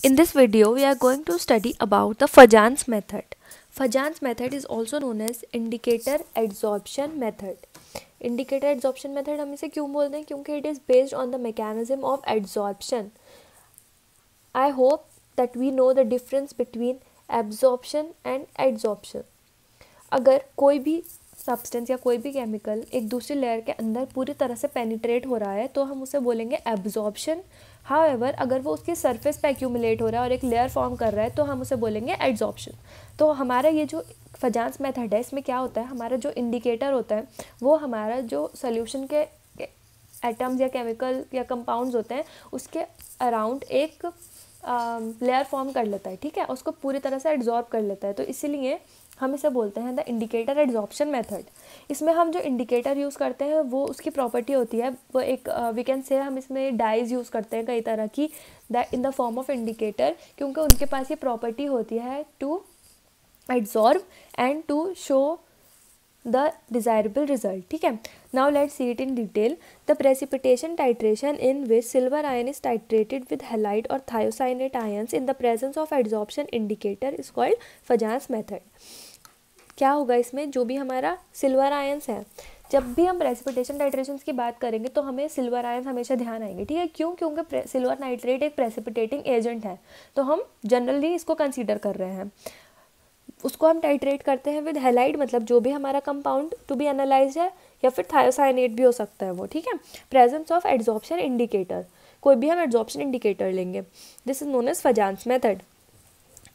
In this video, we are going to study about the Fajans method. Fajans method is also known as indicator adsorption method. Indicator adsorption method हम इसे क्यों बोलते हैं? क्योंकि it is based on the mechanism of adsorption. I hope that we know the difference between absorption and adsorption. अगर कोई भी substance या कोई भी केमिकल एक दूसरी लेयर के अंदर पूरी तरह से पेनिट्रेट हो रहा है तो हम उसे बोलेंगे एब्जॉर्प्शन. हाउएवर अगर वो उसकी सरफेस पे एक्यूमुलेट हो रहा है और एक लेयर फॉर्म कर रहा है तो हम उसे बोलेंगे एड्सॉर्प्शन. तो हमारा ये जो फजांस मेथड है इसमें क्या होता है, हमारा जो इंडिकेटर होता है वो हमारा जो सोल्यूशन के एटम्स या केमिकल या कंपाउंड्स होते हैं उसके अराउंड एक लेयर फॉर्म कर लेता है, ठीक है, उसको पूरी तरह से एड्सॉर्ब कर लेता है. तो इसीलिए हम इसे बोलते हैं द इंडिकेटर एड्सॉर्प्शन मेथड. इसमें हम जो इंडिकेटर यूज़ करते हैं वो उसकी प्रॉपर्टी होती है, वो एक वी कैन से हम इसमें डाइज यूज़ करते हैं कई तरह की in the form of indicator, क्योंकि उनके पास ये प्रॉपर्टी होती है to adsorb and to show the desirable result. ठीक है, now let's see it in detail. The precipitation titration in which silver ion is titrated with halide or thiocyanate ions in the presence of adsorption indicator is called Fajans method. क्या होगा इसमें, जो भी हमारा silver ions है, जब भी हम प्रेसिपिटेशन टाइट्रेशन की बात करेंगे तो हमें सिल्वर आयंस हमेशा ध्यान आएंगे, ठीक है. क्यों? क्योंकि सिल्वर नाइट्रेट एक प्रेसिपिटेटिंग एजेंट है, तो हम जनरली इसको कंसीडर कर रहे हैं. उसको हम टाइट्रेट करते हैं विद हेलाइड, मतलब जो भी हमारा कंपाउंड टू बी एनालाइज है, या फिर थायोसाइनेट भी हो सकता है वो, ठीक है. प्रेजेंस ऑफ एड्सॉर्प्शन इंडिकेटर, कोई भी हम एड्सॉर्प्शन इंडिकेटर लेंगे. This is known as Fajans method.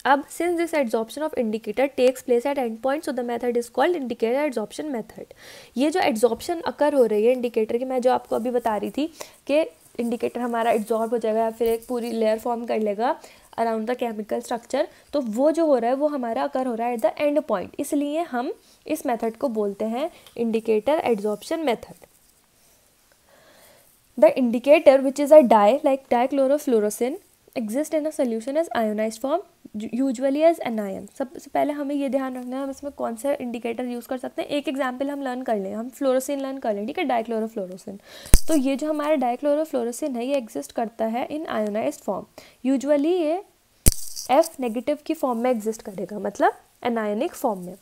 अब since this adsorption of indicator takes place at end point, so the method is called indicator adsorption method. ये जो एड्सॉर्प्शन अकर हो रही है इंडिकेटर की, मैं जो आपको अभी बता रही थी कि इंडिकेटर हमारा एड्सॉर्ब हो जाएगा या फिर एक पूरी लेयर फॉर्म कर लेगा अराउंड द केमिकल स्ट्रक्चर, तो वो जो हो रहा है वो हमारा अकर हो रहा है एट द एंड पॉइंट, इसलिए हम इस मेथड को बोलते हैं indicator adsorption method. The indicator which is a dye like dichlorofluorescein exist in a solution as ionized form, usually as anion. सबसे पहले हमें ये ध्यान रखना है हम इसमें कौन सा इंडिकेटर यूज़ कर सकते हैं. एक एग्जाम्पल हम लर्न कर लें, हम फ्लोरोसिन लर्न कर लें, ठीक है, डाइक्लोरोफ्लोरोसिन. तो ये जो हमारा डाइक्लोरोफ्लोरोसिन है ये एग्जिस्ट करता है इन आयोनाइज्ड फॉर्म. यूजुअली ये F नेगेटिव की फॉर्म में एग्जिस्ट करेगा, मतलब एनायनिक फॉर्म में.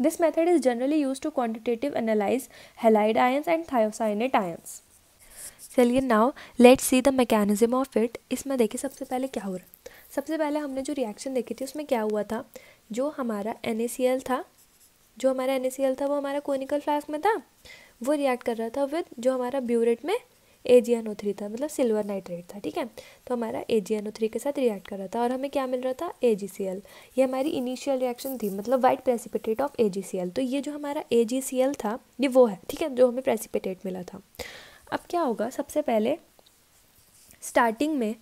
This method is generally use to quantitative analyse halide ions and thiocyanate ions. चलिए now let's see the mechanism of it. इसमें देखिए सबसे पहले क्या हो रहा है. सबसे पहले हमने जो रिएक्शन देखी थी उसमें क्या हुआ था, जो हमारा NaCl था, वो हमारा कोनिकल फ्लास्क में था, वो रिएक्ट कर रहा था विद जो हमारा ब्यूरेट में AgNO3 था, मतलब सिल्वर नाइट्रेट था, ठीक है. तो हमारा AgNO3 के साथ रिएक्ट कर रहा था और हमें क्या मिल रहा था, AgCl. ये हमारी इनिशियल रिएक्शन थी, मतलब वाइट प्रेसिपिटेट ऑफ AgCl. तो ये जो हमारा AgCl था ये वो है, ठीक है, जो हमें प्रेसिपिटेट मिला था. अब क्या होगा, सबसे पहले स्टार्टिंग में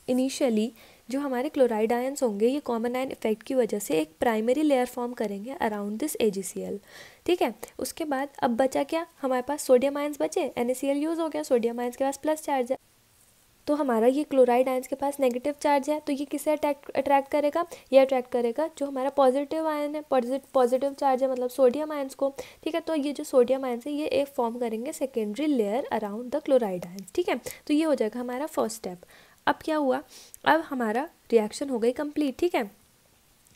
इनिशियली जो हमारे क्लोराइड आयंस होंगे ये कॉमन आयन इफेक्ट की वजह से एक प्राइमरी लेयर फॉर्म करेंगे अराउंड दिस AgCl, ठीक है. उसके बाद अब बचा क्या, हमारे पास सोडियम आयंस बचे, NaCl यूज़ हो गया, सोडियम आयंस के पास प्लस चार्ज है, तो हमारा ये क्लोराइड आयंस के पास नेगेटिव चार्ज है, तो ये किसे अट्रैक्ट करेगा, ये अट्रैक्ट करेगा जो हमारा पॉजिटिव आयन है, पॉजिटिव चार्ज है, मतलब सोडियम आयंस को, ठीक है. तो ये जो सोडियम आयंस है ये एक फॉर्म करेंगे secondary layer around the chloride ions, ठीक है. तो ये हो जाएगा हमारा फर्स्ट स्टेप. अब क्या हुआ, अब हमारा रिएक्शन हो गई कंप्लीट, ठीक है.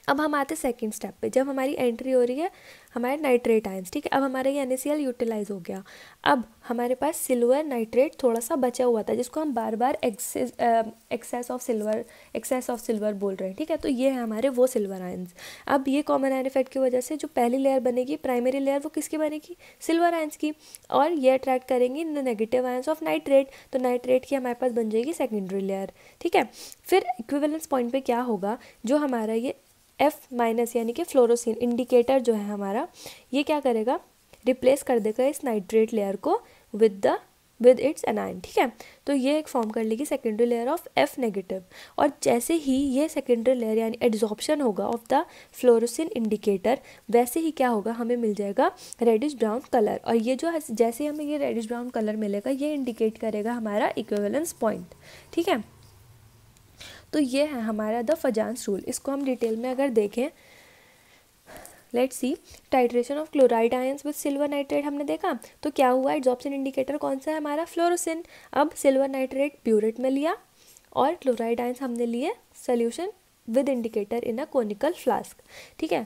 अब हम आते सेकंड स्टेप पे, जब हमारी एंट्री हो रही है हमारे नाइट्रेट आयंस, ठीक है. अब हमारा ये NaCl यूटिलाइज हो गया. अब हमारे पास सिल्वर नाइट्रेट थोड़ा सा बचा हुआ था जिसको हम बार बार एक्सेस ऑफ सिल्वर बोल रहे हैं, ठीक है. तो ये है हमारे वो सिल्वर आयंस. अब ये कॉमन आयन इफेक्ट की वजह से जो पहली लेयर बनेगी प्राइमरी लेयर वो किसकी बनेगी, सिल्वर आयंस की, और ये अट्रैक्ट करेंगी the negative ions of nitrate, तो नाइट्रेट की हमारे पास बन जाएगी सेकेंडरी लेयर, ठीक है. फिर इक्विवेलेंस पॉइंट पे क्या होगा, जो हमारा ये F माइनस यानी कि फ्लोरोसिन इंडिकेटर जो है हमारा, ये क्या करेगा, रिप्लेस कर देगा इस नाइट्रेट लेयर को विद इट्स एनायन, ठीक है. तो ये एक फॉर्म कर लेगी secondary layer of F negative, और जैसे ही ये सेकेंडरी लेयर यानी एड्सॉर्प्शन होगा ऑफ द फ्लोरोसिन इंडिकेटर, वैसे ही क्या होगा, हमें मिल जाएगा रेडिश ब्राउन कलर. और ये जो जैसे हमें ये रेडिश ब्राउन कलर मिलेगा ये इंडिकेट करेगा हमारा इक्विवेलेंस पॉइंट, ठीक है. तो ये है हमारा द फजान्स रूल. इसको हम डिटेल में अगर देखें, let's see titration of chloride ions with silver nitrate हमने देखा, तो क्या हुआ, एड्सॉर्प्शन इंडिकेटर कौन सा है हमारा, फ्लोरोसिन. अब सिल्वर नाइट्रेट ब्यूरेट में लिया और क्लोराइड आयंस हमने लिए solution with indicator in a conical flask, ठीक है।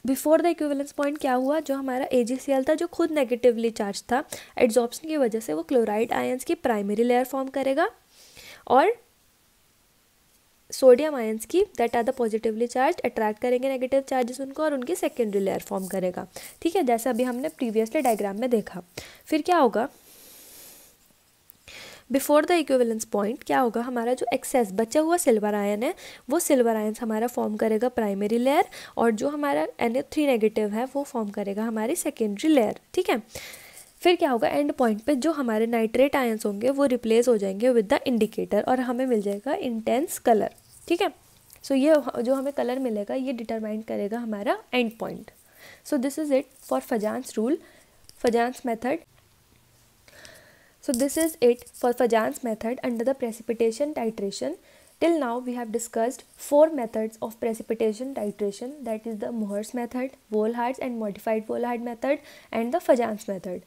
बिफोर द इक्विवेलेंस पॉइंट क्या हुआ, जो हमारा AgCl था जो खुद नेगेटिवली चार्ज था, एड्जॉर्प्शन की वजह से वो क्लोराइड आयंस की प्राइमरी लेयर फॉर्म करेगा और सोडियम आयंस की that are the positively charge attract करेंगे नेगेटिव चार्जेस उनको और उनकी सेकेंडरी लेयर फॉर्म करेगा, ठीक है, जैसा अभी हमने प्रीवियसली डायग्राम में देखा। फिर क्या होगा, बिफोर द इक्विवेलेंस पॉइंट क्या होगा, हमारा जो एक्सेस बचा हुआ सिल्वर आयन है वो सिल्वर आयंस हमारा फॉर्म करेगा प्राइमरी लेयर और जो हमारा Na3 नेगेटिव है वो फॉर्म करेगा हमारी सेकेंडरी लेयर, ठीक है। फिर क्या होगा, एंड पॉइंट पे जो हमारे नाइट्रेट आयंस होंगे वो रिप्लेस हो जाएंगे विद द इंडिकेटर और हमें मिल जाएगा इंटेंस कलर, ठीक है। सो ये जो हमें कलर मिलेगा ये डिटरमाइन करेगा हमारा and point. So this is it for फजान्स rule, फजान्स method. So this is it for Fajans method under the precipitation titration. Till now we have discussed 4 methods of precipitation titration, that is the Mohr's method, Volhard's and modified Volhard method and the Fajans method.